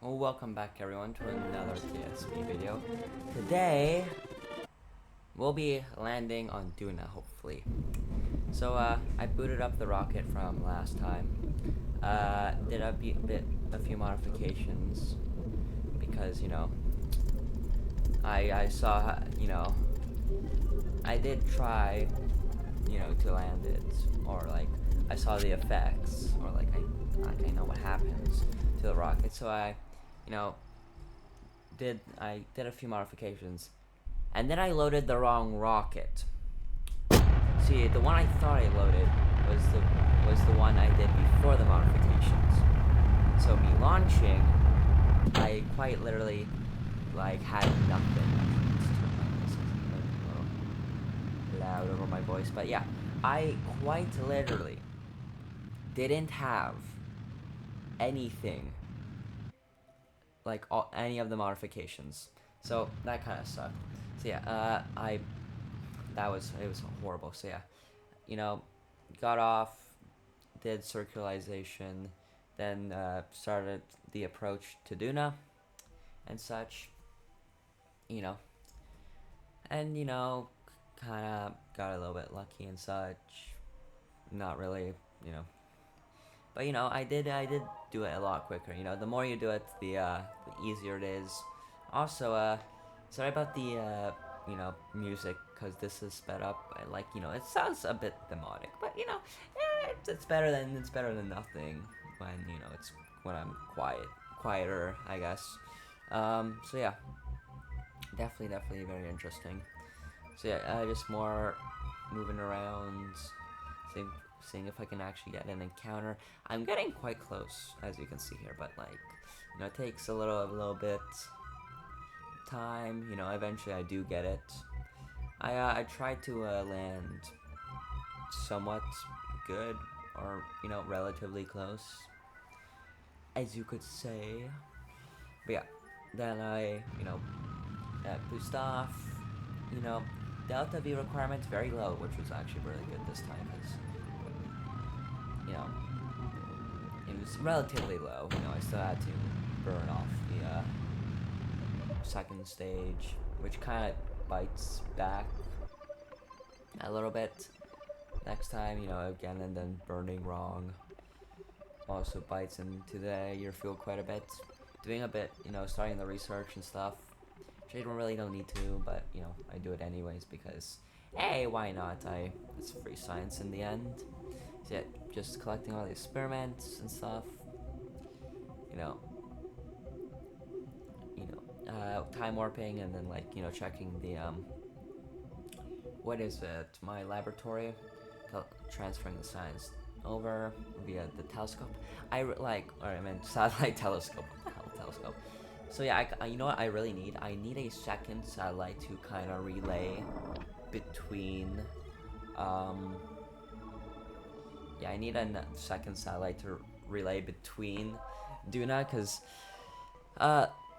Well, welcome back everyone to another TSP video. Today, we'll be landing on Duna, hopefully. So, I booted up the rocket from last time. Did a few modifications because, I saw, I did try, to land it, or like, I saw the effects, or like, I know what happens to the rocket, so you know, I did a few modifications, and then I loaded the wrong rocket. See, the one I thought I loaded was the one I did before the modifications. So me launching, I quite literally like had nothing. This is a little loud over my voice, but yeah, I quite literally didn't have anything like any of the modifications, so that kind of sucked. So yeah, it was horrible. So yeah, got off, did circularization, then started the approach to Duna and such, you know, and kind of got a little bit lucky and such. Not really, you know, but I did do it a lot quicker. The more you do it, the easier it is. Also, sorry about the music, because this is sped up. It sounds a bit demotic, but it's better than nothing when it's when I'm quieter, I guess. So yeah, definitely very interesting. So yeah, just more moving around, seeing if I can actually get an encounter. I'm getting quite close, as you can see here, but it takes a little bit time. Eventually I do get it. I tried to land somewhat good, or relatively close, as you could say. But yeah, then I boost off. Delta V requirement's very low, which was actually really good this time, because it was relatively low. I still had to burn off the second stage, which kind of bites back a little bit next time, again, and then burning wrong also bites into your fuel quite a bit. Doing a bit, starting the research and stuff, which I really don't need to, but, I do it anyways because, hey, why not? It's free science in the end. So yeah, just collecting all the experiments and stuff, you know, time warping, and then checking the what is it? My laboratory, transferring the science over via the telescope. Satellite telescope. Telescope. So yeah, you know what I really need? I need a second satellite to kind of relay between. Yeah, I need a second satellite to relay between Duna, because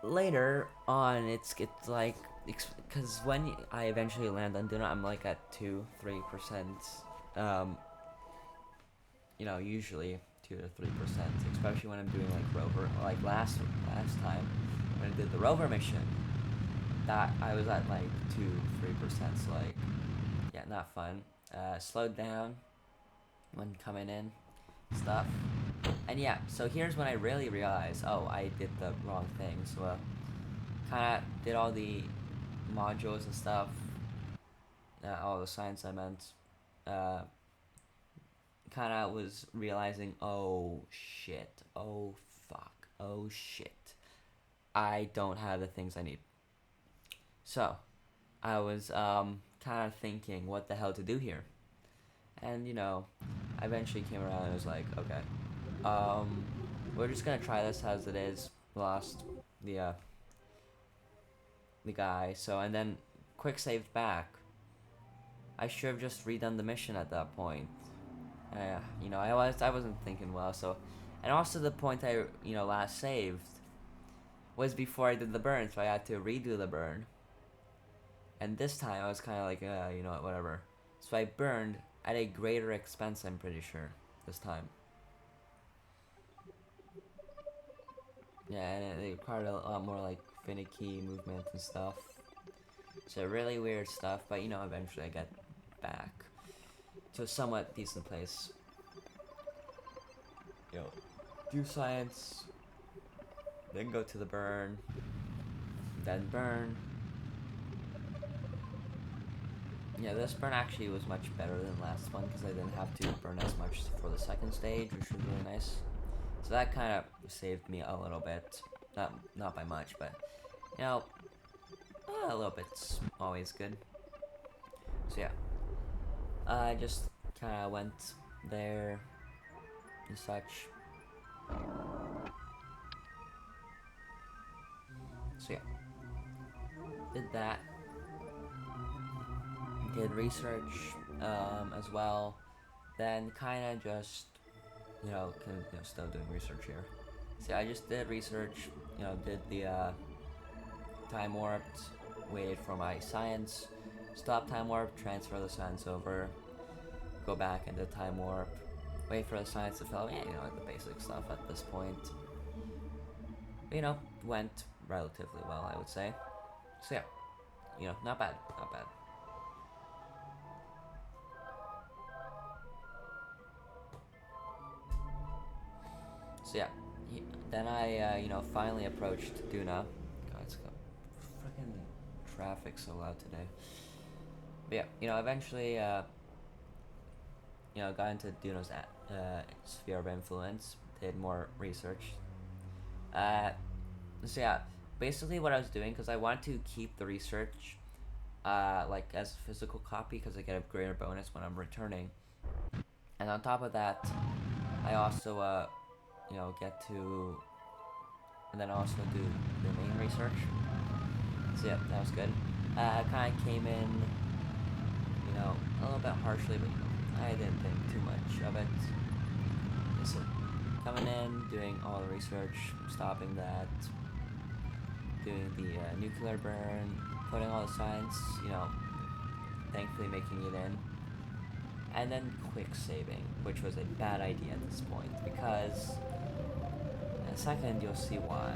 later on it's like, because when I eventually land on Duna, I'm like at 2-3%. Usually 2 to 3%, especially when I'm doing like rover, like last time when I did the rover mission, that I was at like 2-3%. So yeah, not fun. Slowed down when coming in, stuff. And yeah, so here's when I really realized, oh, I did the wrong thing. So kind of did all the modules and stuff, all the science I meant. Kind of was realizing, oh shit, oh fuck, oh shit, I don't have the things I need. So I was kind of thinking what the hell to do here, and I eventually came around and was like, okay, we're just gonna try this as it is. Lost the guy, so, and then quick saved back. I should have just redone the mission at that point. I wasn't thinking well, so, and also the point I last saved was before I did the burn, so I had to redo the burn. And this time I was kind of like, whatever. So I burned at a greater expense, I'm pretty sure, this time. Yeah, and it required a lot more like finicky movement and stuff. So really weird stuff, but you know, eventually I get back to a somewhat decent place. You know, do science, then go to the burn, then burn. Yeah, this burn actually was much better than last one because I didn't have to burn as much for the second stage, which was really nice. So that kind of saved me a little bit. Not by much, but you know, a little bit's always good. So yeah, I just kind of went there and such. So yeah, did that. Did research as well. Then kind of just still doing research here. So I just did research. You know, did the time warped, waited for my science, stop time warp, transfer the science over, go back into time warp, wait for the science to fill. Yeah, you know, the basic stuff at this point. But, you know, went relatively well, I would say. So yeah, you know, not bad, not bad. So yeah, then I finally approached Duna. God, it's got freaking traffic so loud today. But yeah, you know, eventually got into Duno's sphere of influence, did more research. So yeah, basically what I was doing, because I wanted to keep the research like as a physical copy because I get a greater bonus when I'm returning. And on top of that, I also get to, and then also do the main research. So yeah, that was good. I kind of came in, you know, a little bit harshly, but I didn't think too much of it. So coming in, doing all the research, stopping that, doing the nuclear burn, putting all the science, you know, thankfully making it in. And then quick saving, which was a bad idea at this point, because in a second you'll see why.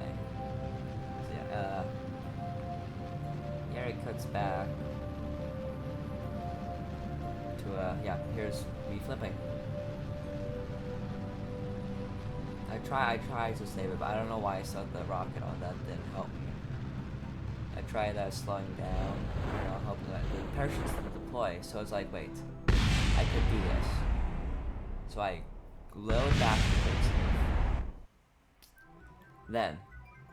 So yeah, here it cuts back to, here's me flipping. I tried to save it, but I don't know why I set the rocket on. That didn't help me. I tried slowing down, you know, helping the parachutes didn't deploy, so I was like, wait, I could do this. So I load back to quick save. Then,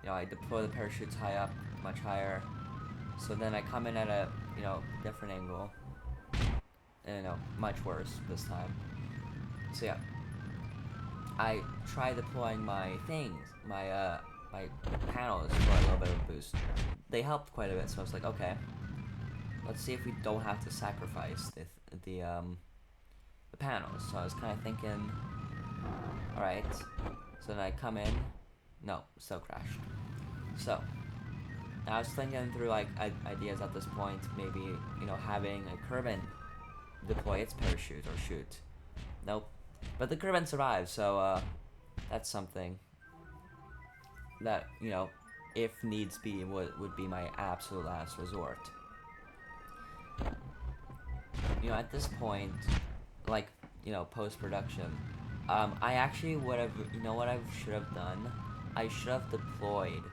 you know, I deploy the parachutes high up, much higher. So then I come in at a, you know, different angle. And, you know, much worse this time. So yeah. I try deploying my things, my panels for a little bit of a boost. They helped quite a bit, so I was like, okay, let's see if we don't have to sacrifice the panels. So I was kind of thinking, all right. So then I come in, no, still crashed. So I was thinking through like ideas at this point, maybe, you know, having a Kerbin deploy its parachute or shoot. Nope. But the Kerbin survived, so that's something that, you know, if needs be, would be my absolute last resort. You know, at this point, like, you know, post-production, I actually would have, you know what I should have done? I should have deployed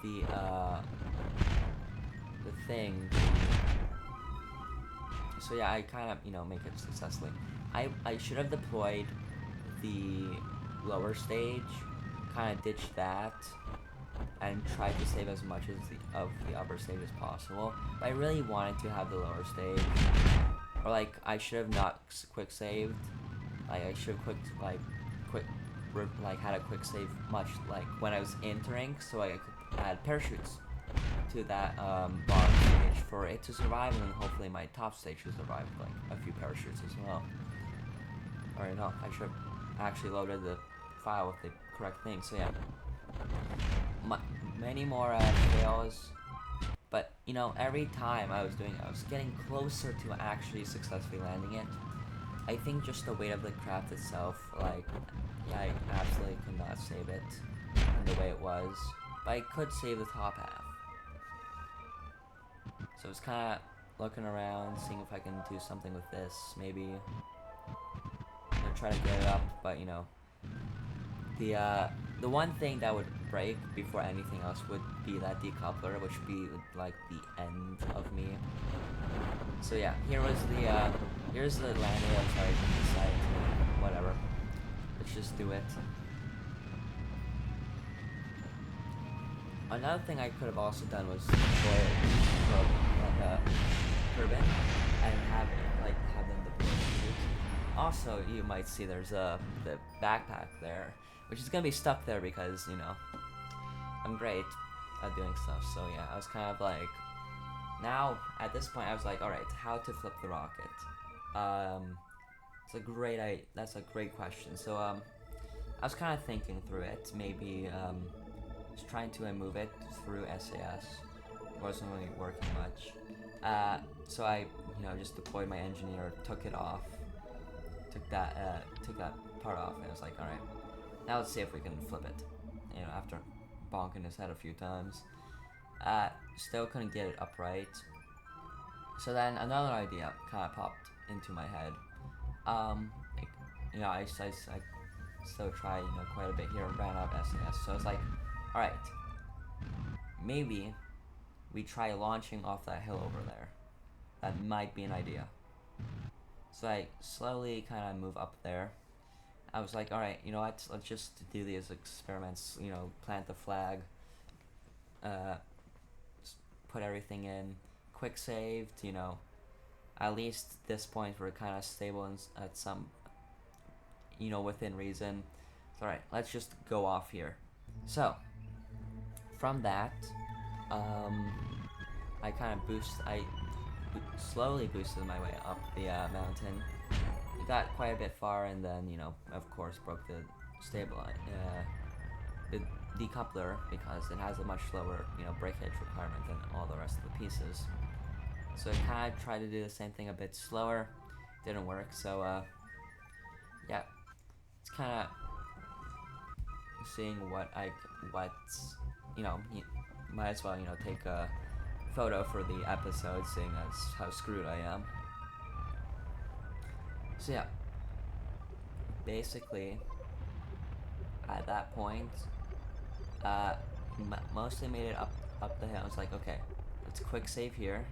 the thing. So yeah, I kind of, you know, make it successfully. I should have deployed the lower stage, kind of ditched that, and tried to save as much of the upper stage as possible. But I really wanted to have the lower stage, or like I should have not quick saved. Like I should have had a quick save much like when I was entering, so I could add parachutes to that bottom stage for it to survive, and then hopefully my top stage to survive like a few parachutes as well. Or no, I should have actually loaded the file with the correct thing. So yeah, many more fails, but you know, every time I was getting closer to actually successfully landing it. I think just the weight of the craft itself, like, yeah, I absolutely could not save it in the way it was, but I could save the top half. So it's kind of looking around, seeing if I can do something with this, maybe. I'm try to get it up, but you know, the one thing that would break before anything else would be that decoupler, which would be like the end of me. So yeah, here's the landing. I'm sorry, I decided to, whatever. Let's just do it. Another thing I could have also done was deploy like a turbine and have them deploy it. Also, you might see there's the backpack there, which is gonna be stuck there because, you know, I'm great at doing stuff. So yeah, I was kind of like, now at this point I was like, all right, how to flip the rocket? That's a great question. So I was kind of thinking through it. Maybe just trying to move it through SAS. It wasn't really working much. So I, you know, just deployed my engineer, took it off, took that part off, and I was like, all right, now let's see if we can flip it. You know, after bonking his head a few times, still couldn't get it upright. So then another idea kind of popped into my head. Like, you know, I still tried, you know, quite a bit here, ran out of SAS. So I was like, all right, maybe we try launching off that hill over there. That might be an idea. So I slowly kind of move up there. I was like, all right, you know what? Let's just do these experiments. You know, plant the flag, put everything in, quick saved. You know, at least this point we're kind of stable and at some, you know, within reason. So, all right, let's just go off here. So from that, I kind of slowly boosted my way up the mountain. It got quite a bit far, and then, you know, of course, broke the the decoupler because it has a much lower, you know, breakage requirement than all the rest of the pieces. So I kind of tried to do the same thing a bit slower. Didn't work. So yeah, it's kind of seeing you know, might as well, you know, take a photo for the episode, seeing as how screwed I am. So yeah, basically at that point, mostly made it up the hill. I was like, okay, let's quick save here.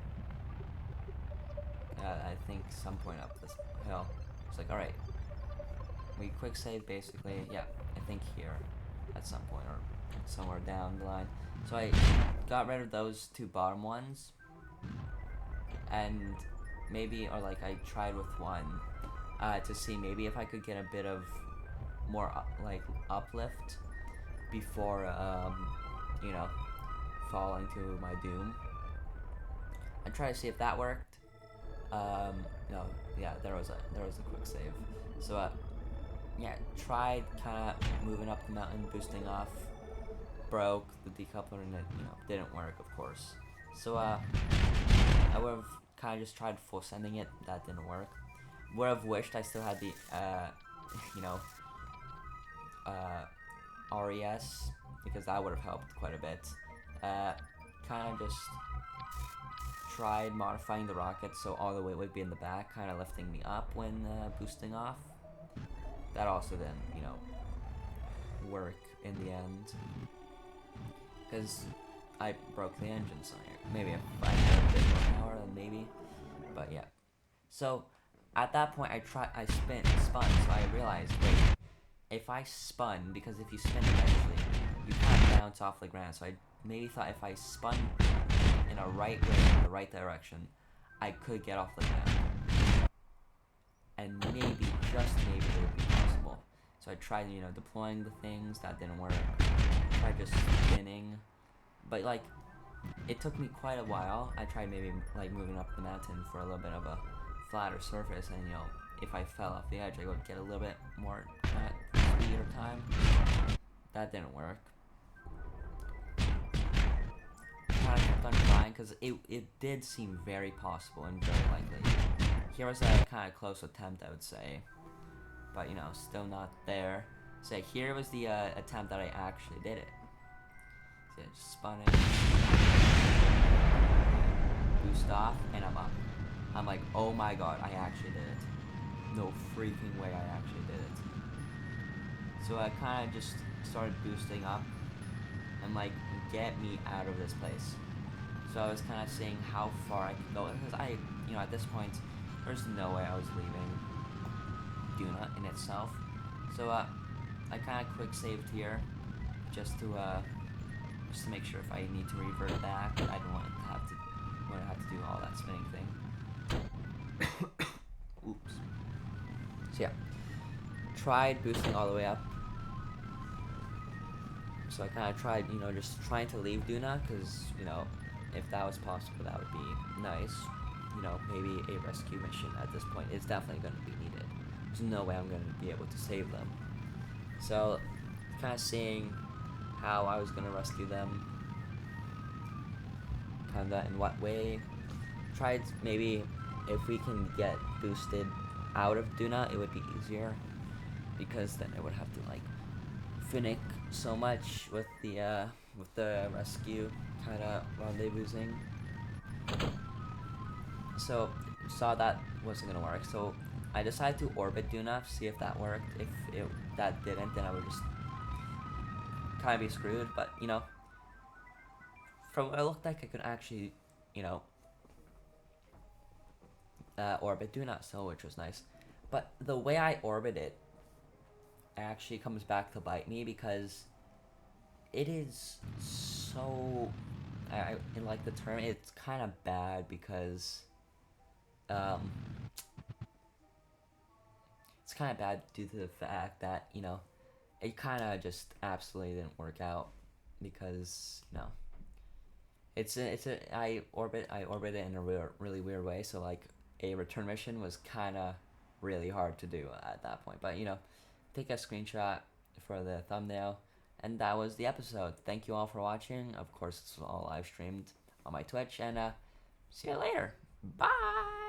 I think some point up this hill. It's like, all right, we quick save basically. Yeah, I think here at some point or somewhere down the line. So I got rid of those two bottom ones, and maybe, or like I tried with one to see maybe if I could get a bit of more uplift before you know, falling to my doom. I tried to see if that worked. No, yeah, there was a quick save. So yeah, tried kind of moving up the mountain, boosting off, broke the decoupler, and it, you know, didn't work, of course. So I would have kind of just tried full sending it. That didn't work. Would have wished I still had the you know, RES, because that would have helped quite a bit. Kind of just tried modifying the rocket so all the weight would be in the back, kind of lifting me up when boosting off. That also didn't, you know, work in the end, because I broke the engine. So maybe if I had a bit more power, then maybe. But yeah. So at that point, I spun. So I realized, wait, if I spun, because if you spin eventually, you kind of bounce off the ground. So I maybe thought if I spun in a right way, in the right direction, I could get off the ground. And maybe, just maybe, it would be possible. So I tried, you know, deploying the things. That didn't work. I tried just spinning. But, like, it took me quite a while. I tried maybe, like, moving up the mountain for a little bit of a flatter surface. And, you know, if I fell off the edge, I would get a little bit more speed or time. That didn't work. Kind of kept on trying because it did seem very possible and very likely. here was a kind of close attempt, I would say, but you know, still not there. So here was the attempt that I actually did it. So just spun it, boost off, and I'm up. I'm like, oh my god, I actually did it. No freaking way I actually did it. So I kind of just started boosting up. I'm like, get me out of this place. So I was kind of seeing how far I could go, because you know, at this point, there's no way I was leaving Dunna in itself. So I kind of quick saved here, just to make sure if I need to revert back, I don't want to have to do all that spinning thing. Oops. So yeah, tried boosting all the way up. So I kind of tried, you know, just trying to leave Dunna, because, you know, if that was possible, that would be nice. You know, maybe a rescue mission at this point is definitely going to be needed. There's no way I'm going to be able to save them. So, kind of seeing how I was going to rescue them, kind of in what way. Tried maybe if we can get boosted out of Dunna, it would be easier, because then I would have to like finick so much with the rescue kind of rendezvousing. So saw that wasn't gonna work, so I decided to orbit Dunna, see if that worked. If that didn't, then I would just kind of be screwed. But you know, from what it looked like, I could actually, you know, orbit Dunna, so which was nice. But the way I orbit it actually comes back to bite me, because it is so, in like the term, it's kind of bad, because it's kind of bad due to the fact that, you know, it kind of just absolutely didn't work out, because, you know, I orbit it in a really weird way, so like a return mission was kind of really hard to do at that point. But you know, take a screenshot for the thumbnail, and that was the episode. Thank you all for watching. Of course, it's all live streamed on my Twitch, and see you later. Bye.